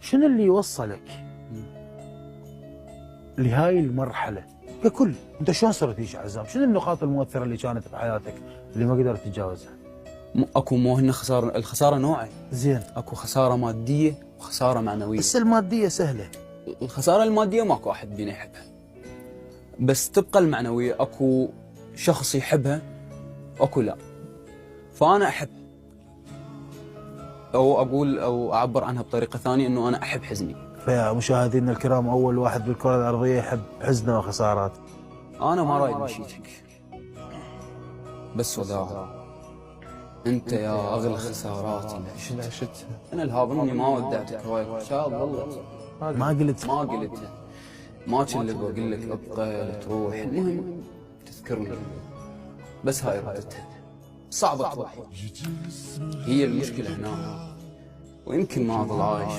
شنو اللي يوصلك لهاي المرحله ككل؟ انت شلون صرت هيك عزام؟ شنو النقاط المؤثره اللي كانت بحياتك اللي ما قدرت تتجاوزها؟ اكو مو هن خساره، الخساره نوعين. زين. اكو خساره ماديه وخساره معنويه. بس الماديه سهله. الخساره الماديه ماكو احد بينا يحبها، بس تبقى المعنويه. اكو شخص يحبها اكو لا. فانا احبها، او اقول او اعبر عنها بطريقه ثانيه انه انا احب حزني. فيا مشاهدينا الكرام، اول واحد بالكره الارضيه يحب حزنه وخساراته. انا ما رايد مشيتك، بس وداع انت يا اغلى خساراتي اللي عشتها. انا الهاب اني ما ودعتك هواي، شاب والله ما قلت ما كنت بقول لك ابقى لتروح، المهم تذكرني. بس هاي ردتها صعبة تروح، هي المشكلة هنا، ويمكن ما اظل عايش